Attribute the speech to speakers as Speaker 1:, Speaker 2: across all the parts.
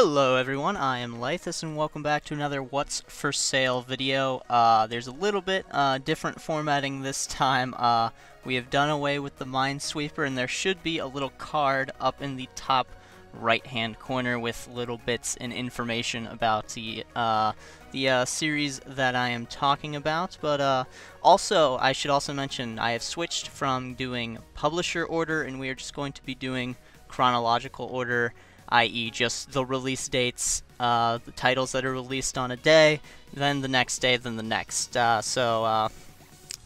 Speaker 1: Hello everyone, I am Laethas and welcome back to another What's for Sale video. There's a little bit different formatting this time. We have done away with the Minesweeper and there should be a little card up in the top right hand corner with little bits and information about the series that I am talking about. But also, I should also mention I have switched from doing publisher order and we are just going to be doing chronological order, i.e. just the release dates, the titles that are released on a day, then the next day, then the next. So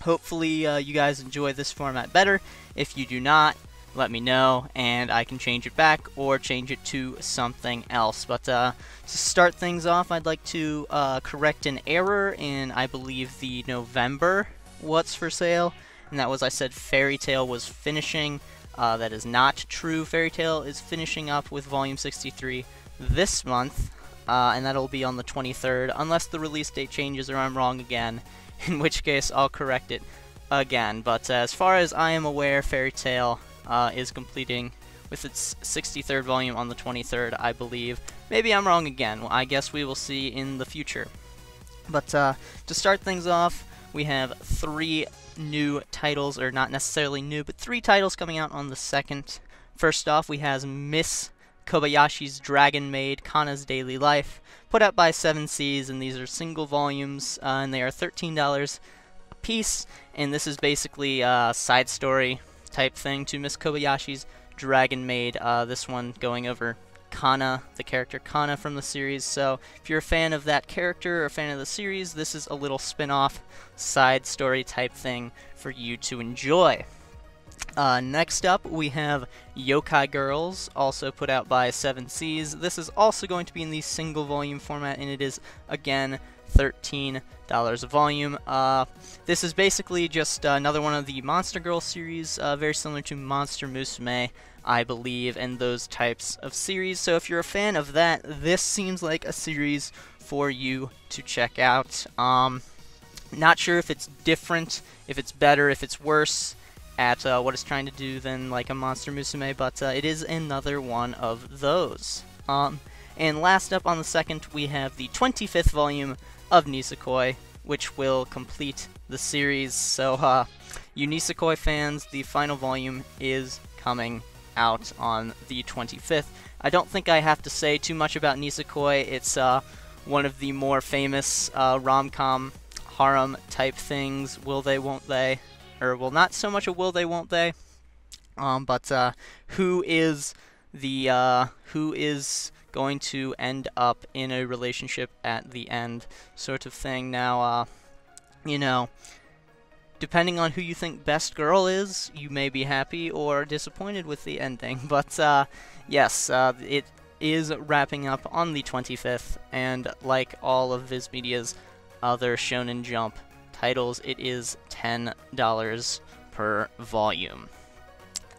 Speaker 1: hopefully you guys enjoy this format better. If you do not, let me know, and I can change it back or change it to something else. But to start things off, I'd like to correct an error in, I believe, the November What's for Sale, and that was I said Fairy Tail was finishing. That is not true. Fairy Tail is finishing up with Volume 63 this month, and that'll be on the 23rd, unless the release date changes or I'm wrong again, in which case I'll correct it again. But as far as I am aware, Fairy Tail is completing with its 63rd volume on the 23rd, I believe. Maybe I'm wrong again. Well, I guess we will see in the future. But to start things off, we have three new titles, or not necessarily new, but three titles coming out on the 2nd. First off, we have Miss Kobayashi's Dragon Maid, Kana's Daily Life, put out by 7 Seas, and these are single volumes, and they are $13 a piece, and this is basically a side story type thing to Miss Kobayashi's Dragon Maid, this one going over Kana, the character Kana from the series. So if you're a fan of that character or a fan of the series, this is a little spin-off side story type thing for you to enjoy. Next up, we have Yokai Girls, also put out by 7 Seas. This is also going to be in the single volume format, and it is, again, $13 a volume. This is basically just another one of the Monster Girl series, very similar to Monster Musume, I believe, and those types of series. So if you're a fan of that, this seems like a series for you to check out. Not sure if it's different, if it's better, if it's worse at what it's trying to do than like a Monster Musume, but it is another one of those. And last up on the 2nd, we have the 25th volume of Nisekoi, which will complete the series. So, you Nisekoi fans, the final volume is coming out on the 25th. I don't think I have to say too much about Nisekoi. It's one of the more famous rom-com harem type things. Will they, won't they? Or, well, not so much a will they, won't they, but who is going to end up in a relationship at the end, sort of thing. Now, you know, depending on who you think best girl is, you may be happy or disappointed with the ending. But yes, it is wrapping up on the 25th, and like all of Viz Media's other Shonen Jump titles, it is $10 per volume.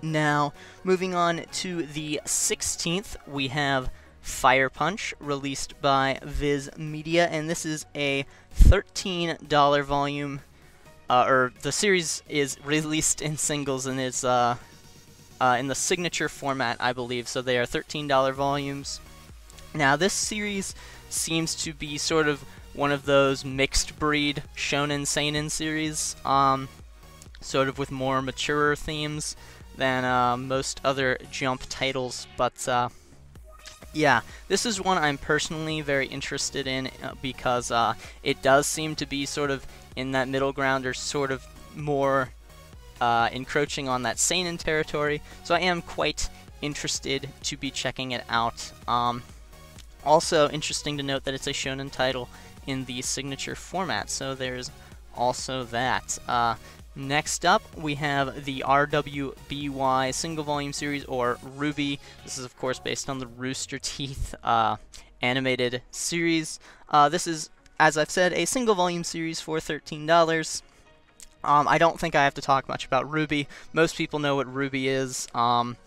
Speaker 1: Now, moving on to the 16th, we have Fire Punch, released by Viz Media, and this is a $13 volume, or the series is released in singles and is in the signature format, I believe, so they are $13 volumes. Now, this series seems to be sort of one of those mixed breed shonen seinen series, sort of with more mature themes than most other Jump titles, but yeah, this is one I'm personally very interested in because it does seem to be sort of in that middle ground, or sort of more encroaching on that seinen territory, so I am quite interested to be checking it out. Also interesting to note that it's a shonen title in the signature format, so there's also that. Next up, we have the RWBY single volume series, or Ruby. This is, of course, based on the Rooster Teeth animated series. This is, as I've said, a single volume series for $13. I don't think I have to talk much about Ruby. Most people know what Ruby is. I'm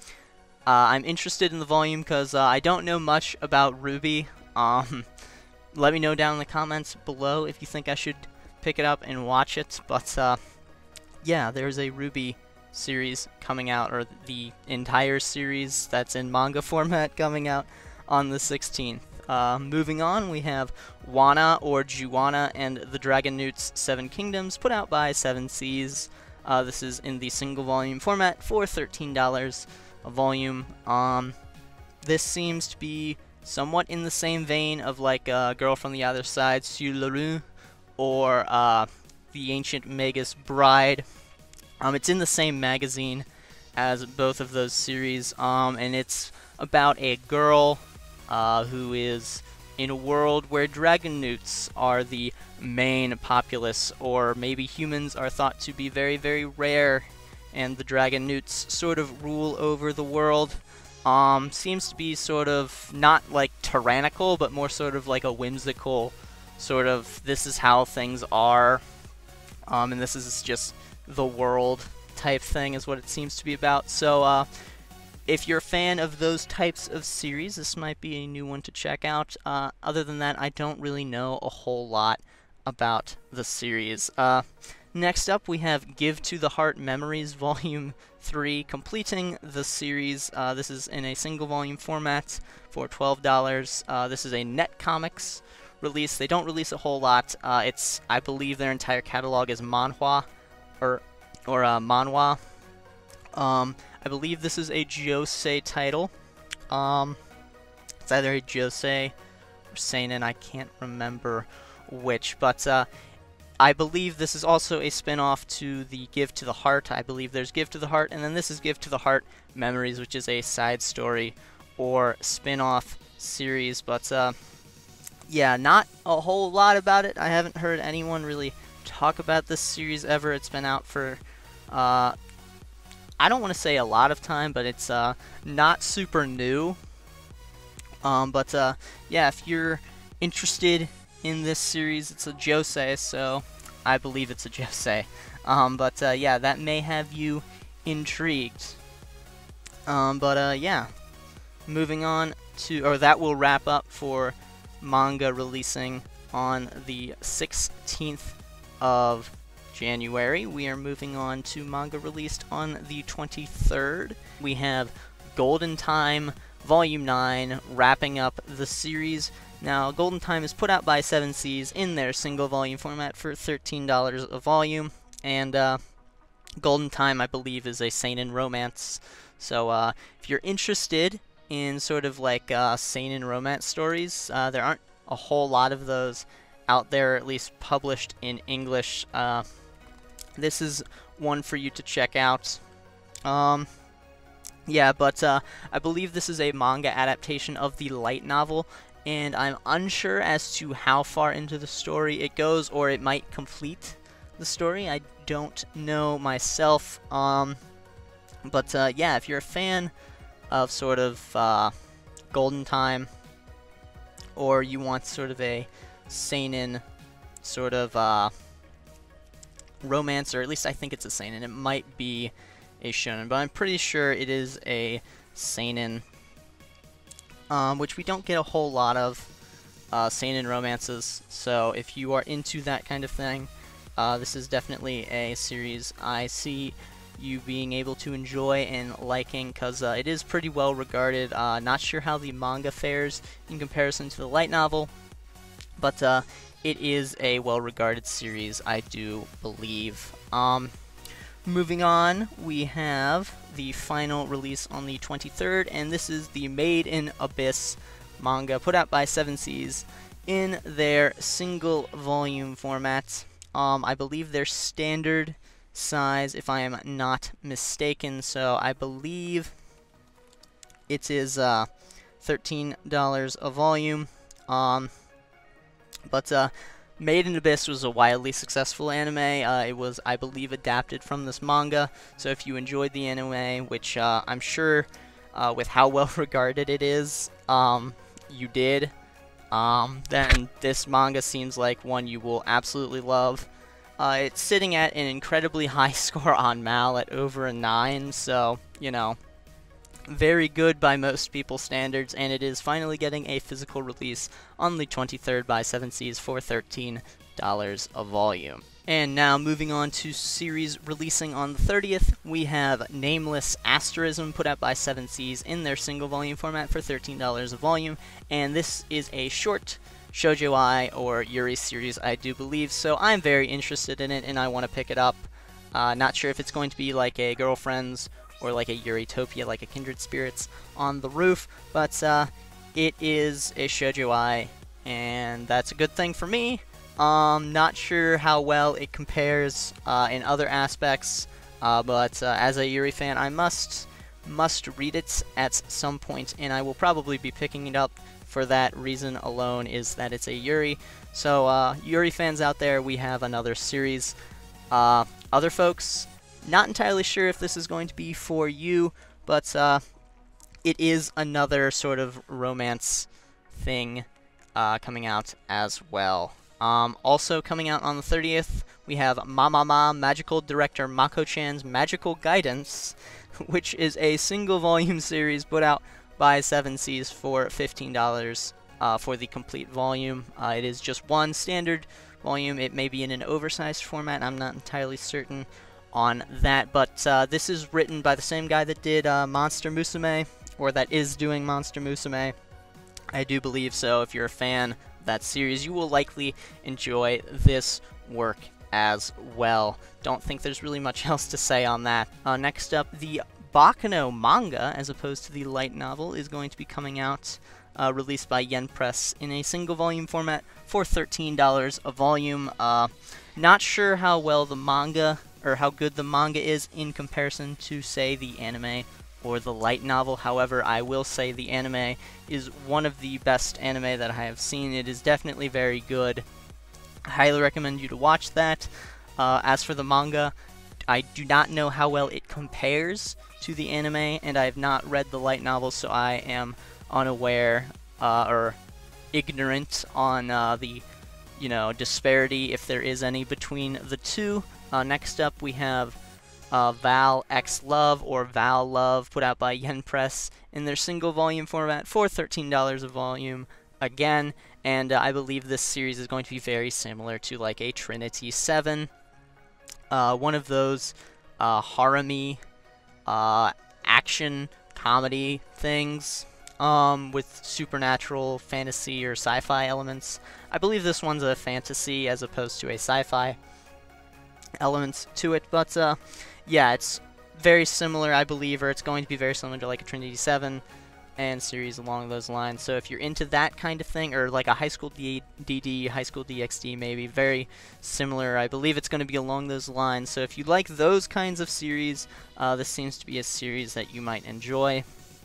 Speaker 1: interested in the volume because I don't know much about Ruby. Let me know down in the comments below if you think I should pick it up and watch it, but yeah, there's a Ruby series coming out, or the entire series that's in manga format coming out on the 16th. Moving on, we have Wana or Juwana and the Dragon Newt's Seven Kingdoms, put out by Seven Seas. This is in the single volume format for $13 a volume. This seems to be somewhat in the same vein of like Girl from the Other Side, Sur le Rue, or The Ancient Magus Bride. It's in the same magazine as both of those series, and it's about a girl who is in a world where dragon newts are the main populace, or maybe humans are thought to be very, very rare, and the dragon newts sort of rule over the world. Seems to be sort of not like tyrannical, but more sort of like a whimsical sort of this is how things are, and this is just the world type thing is what it seems to be about. So if you're a fan of those types of series, this might be a new one to check out. Other than that, I don't really know a whole lot about the series. Next up, we have Give to the Heart Memories Volume 3, completing the series. This is in a single volume format for $12. This is a Netcomics release. They don't release a whole lot. I believe their entire catalog is manhwa, or manhwa. I believe this is a josei title. It's either a josei or seinen, I can't remember which, but I believe this is also a spin-off to the Give to the Heart. I believe there's Give to the Heart, and then this is Give to the Heart Memories, which is a side story or spin-off series. But yeah, not a whole lot about it. I haven't heard anyone really talk about this series ever. It's been out for I don't want to say a lot of time, but it's not super new. But yeah, if you're interested in this series, it's a josei, so I believe it's a josei. But yeah, that may have you intrigued. But yeah, moving on to, or that will wrap up for manga releasing on the 16th of January. We are moving on to manga released on the 23rd. We have Golden Time Volume 9 wrapping up the series. Now, Golden Time is put out by Seven Seas in their single volume format for $13 a volume, and Golden Time, I believe, is a seinen romance. So if you're interested in sort of like seinen romance stories, there aren't a whole lot of those out there, at least published in English. This is one for you to check out. Yeah, but I believe this is a manga adaptation of the light novel, and I'm unsure as to how far into the story it goes, or it might complete the story. I don't know myself. But yeah, if you're a fan of sort of Golden Time, or you want sort of a seinen sort of romance, or at least I think it's a seinen. It might be a shonen, but I'm pretty sure it is a seinen, which we don't get a whole lot of seinen romances. So if you are into that kind of thing, this is definitely a series I see you being able to enjoy and liking, because it is pretty well regarded. Not sure how the manga fares in comparison to the light novel, but it is a well-regarded series, I do believe. Moving on, we have the final release on the 23rd, and this is the Made in Abyss manga, put out by Seven Seas in their single volume format. I believe their standard size, if I am not mistaken, so I believe it is $13 a volume. But Made in Abyss was a wildly successful anime. It was, I believe, adapted from this manga, so if you enjoyed the anime, which I'm sure with how well regarded it is, you did, then this manga seems like one you will absolutely love. It's sitting at an incredibly high score on Mal at over a 9, so, you know, very good by most people's standards, and it is finally getting a physical release on the 23rd by Seven Seas for $13 a volume. And now moving on to series releasing on the 30th, we have Nameless Asterism, put out by 7 Seas in their single volume format for $13 a volume, and this is a short shoujo-ai or yuri series, I do believe, so I'm very interested in it and I want to pick it up. Not sure if it's going to be like a Girlfriends or like a Yuritopia, like a Kindred Spirits on the Roof, but it is a shoujo-ai, and that's a good thing for me. Not sure how well it compares in other aspects, but as a Yuri fan, I must read it at some point, and I will probably be picking it up for that reason alone, is that it's a Yuri. So, Yuri fans out there, we have another series. Other folks, not entirely sure if this is going to be for you, but it is another sort of romance thing coming out as well. Also coming out on the 30th, we have Mamama Magical Director Mako-chan's Magical Guidance, which is a single volume series put out by 7 Seas for $15 for the complete volume. It is just one standard volume. It may be in an oversized format. I'm not entirely certain on that, but this is written by the same guy that did Monster Musume, or that is doing Monster Musume. I do believe so. If you're a fan of that series, you will likely enjoy this work as well. Don't think there's really much else to say on that. Next up, the Baccano manga, as opposed to the light novel, is going to be coming out, released by Yen Press in a single volume format for $13 a volume. Not sure how well the manga, or how good the manga is in comparison to, say, the anime or the light novel. However, I will say the anime is one of the best anime that I have seen. It is definitely very good. I highly recommend you to watch that. As for the manga, I do not know how well it compares to the anime, and I have not read the light novel, so I am unaware or ignorant on the disparity, if there is any, between the two. Next up, we have Val X Love, or Val Love, put out by Yen Press in their single volume format for $13 a volume again, and I believe this series is going to be very similar to like a Trinity 7, one of those harem-y action comedy things with supernatural fantasy or sci-fi elements. I believe this one's a fantasy as opposed to a sci-fi elements to it, but yeah, it's very similar, I believe, or it's going to be very similar to like a Trinity 7 and series along those lines. So if you're into that kind of thing, or like a High School DD, High School DxD maybe, very similar, I believe it's going to be along those lines. So if you like those kinds of series, this seems to be a series that you might enjoy.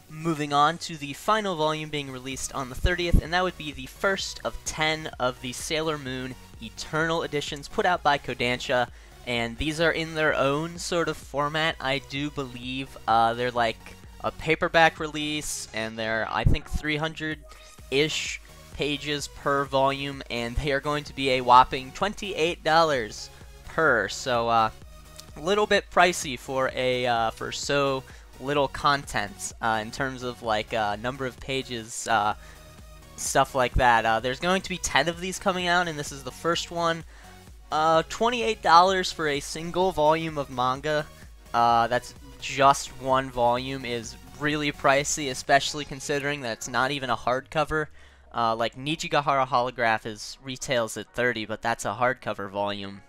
Speaker 1: Moving on to the final volume being released on the 30th, and that would be the first of 10 of the Sailor Moon Eternal editions put out by Kodansha. And these are in their own sort of format, I do believe. They're like a paperback release, and they're, I think, 300-ish pages per volume, and they are going to be a whopping $28 per. So, a little bit pricey for a for so little content in terms of like number of pages, stuff like that. There's going to be 10 of these coming out, and this is the first one. $28 for a single volume of manga, that's just one volume, is really pricey, especially considering that it's not even a hardcover. Like Nijigahara Holograph retails at $30, but that's a hardcover volume,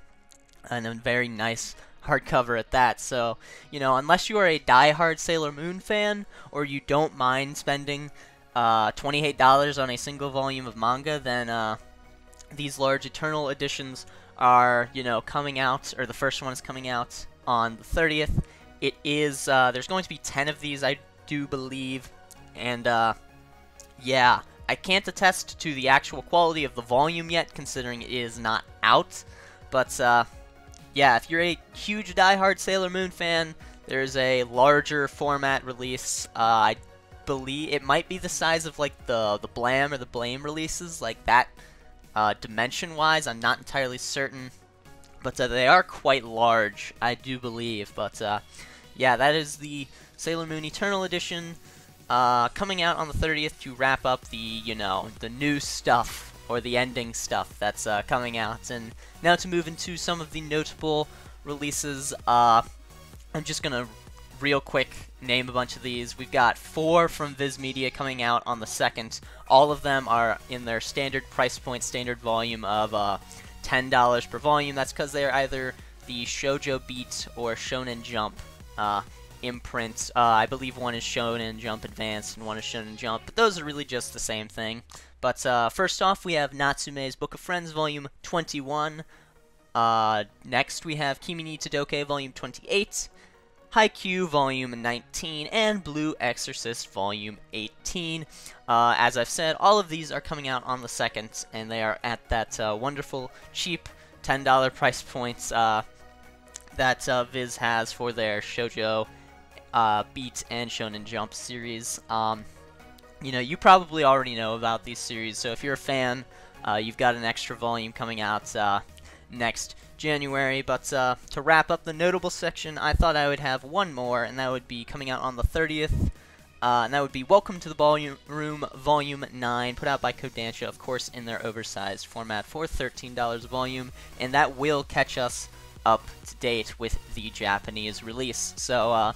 Speaker 1: and a very nice hardcover at that. So, unless you are a die-hard Sailor Moon fan, or you don't mind spending $28 on a single volume of manga, then these large Eternal editions are, coming out, or the first one is coming out on the 30th. It is, there's going to be 10 of these, I do believe, and, yeah, I can't attest to the actual quality of the volume yet, considering it is not out, but, yeah, if you're a huge die-hard Sailor Moon fan, there's a larger format release. I believe it might be the size of, like, the Blam or the Blame releases, like that. Dimension-wise, I'm not entirely certain, but they are quite large, I do believe. But yeah, that is the Sailor Moon Eternal Edition coming out on the 30th to wrap up the the new stuff or the ending stuff that's coming out. And now to move into some of the notable releases, I'm just gonna real quick name a bunch of these. We've got 4 from Viz Media coming out on the 2nd. All of them are in their standard price point, standard volume of $10 per volume. That's because they're either the Shoujo Beat or Shonen Jump imprint. I believe one is Shonen Jump Advanced and one is Shonen Jump, but those are really just the same thing. But first off, we have Natsume's Book of Friends Volume 21. Next, we have Kimi ni Todoke Volume 28. Haikyuu Volume 19, and Blue Exorcist Volume 18. As I've said, all of these are coming out on the 2nd, and they are at that wonderful, cheap $10 price points that Viz has for their Shoujo Beat and Shonen Jump series. You know, you probably already know about these series, so if you're a fan, you've got an extra volume coming out next January. But to wrap up the notable section, I thought I would have one more, and that would be coming out on the 30th, and that would be Welcome to the Ballroom Volume 9, put out by Kodansha, of course, in their oversized format for $13 a volume, and that will catch us up to date with the Japanese release. So,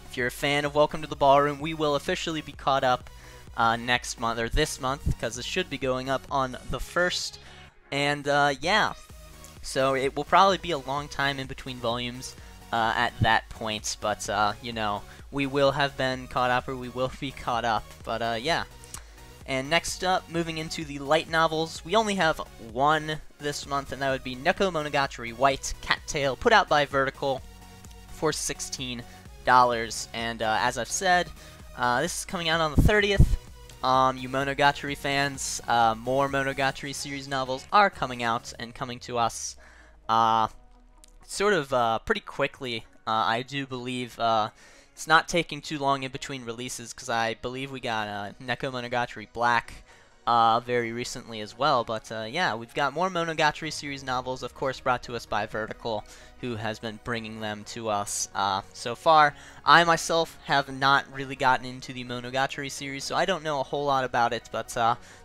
Speaker 1: if you're a fan of Welcome to the Ballroom, we will officially be caught up next month, or this month, because this should be going up on the 1st, and yeah. So it will probably be a long time in between volumes at that point, but, you know, we will have been caught up, or we will be caught up, but, yeah. And next up, moving into the light novels, we only have one this month, and that would be Neko Monogatari White Cattail, put out by Vertical for $16. And, as I've said, this is coming out on the 30th. You Monogatari fans, more Monogatari series novels are coming out and coming to us sort of pretty quickly. I do believe it's not taking too long in between releases, because I believe we got Neko Monogatari Black very recently as well. But yeah, we've got more Monogatari series novels, of course, brought to us by Vertical, who has been bringing them to us so far. I myself have not really gotten into the Monogatari series, so I don't know a whole lot about it, but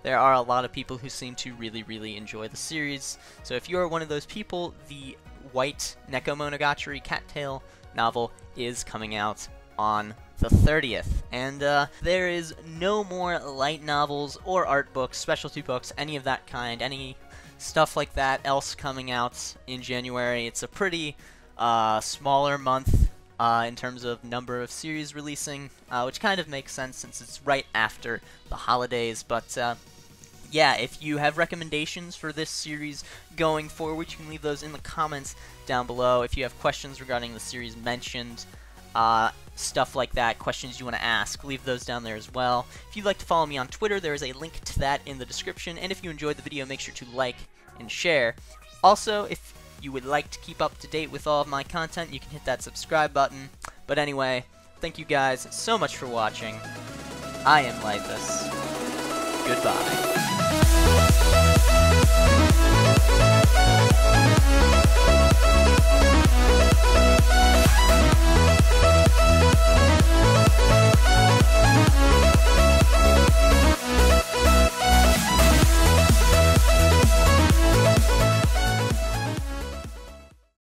Speaker 1: there are a lot of people who seem to really, really enjoy the series. So if you're one of those people, the White Neko Monogatari Cattail novel is coming out on the 30th. And there is no more light novels or art books, specialty books, any of that kind, any stuff like that else coming out in January. It's a pretty smaller month in terms of number of series releasing, which kind of makes sense since it's right after the holidays. But yeah, if you have recommendations for this series going forward, you can leave those in the comments down below. If you have questions regarding the series mentioned, stuff like that, questions you want to ask, leave those down there as well. If you'd like to follow me on Twitter, there is a link to that in the description, and if you enjoyed the video, make sure to like and share. Also, if you would like to keep up to date with all of my content, you can hit that subscribe button. But anyway, thank you guys so much for watching. I am Laethas. Goodbye.